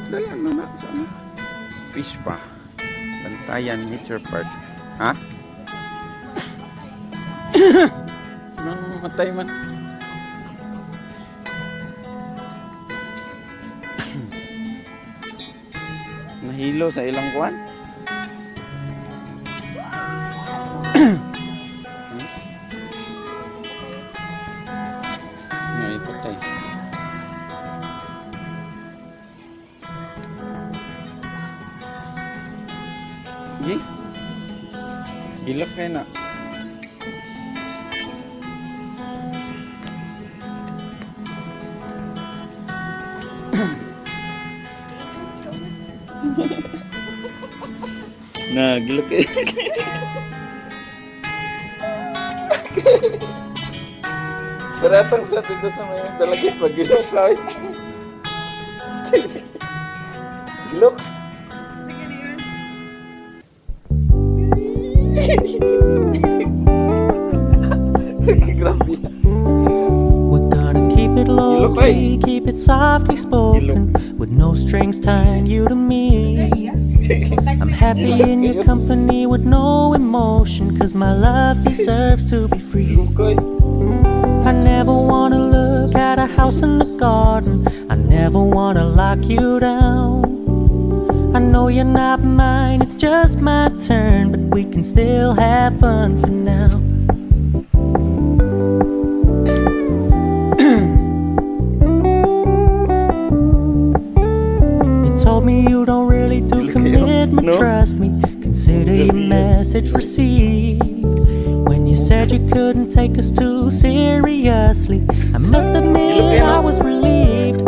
Dala na sa ano? Fish pa. Bantayan Nature Park. Ha? Nang matay man. Nahilo sa ilang kuwan. Ngayon patay. Gi? Gilak kayo na. Nah, gilak kayo. Beratang sa dito sa may dalagit mag-gilok ka. Gilok. We're gonna keep it low key, keep it softly spoken, with no strings tying you to me. I'm happy in your company with no emotion, cause my love deserves to be free. I never wanna look at a house in the garden, I never wanna lock you down. I know you're not mine, it's just my turn, but we can still have fun for now. You told me you don't really do commitment, trust me, consider your message received. When you said you couldn't take us too seriously, I must admit I was relieved,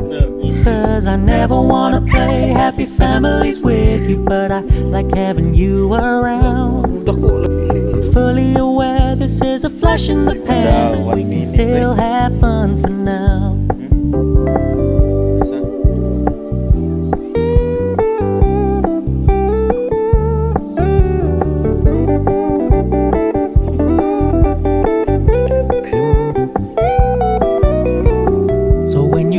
cause I never wanna play happy families with you, but I like having you around. I'm fully aware this is a flash in the pan, but we can still have fun for now.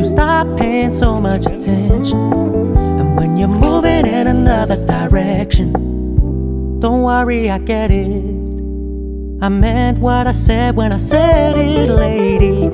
Stop paying so much attention, and when you're moving in another direction, don't worry, I get it. I meant what I said when I said it, lady.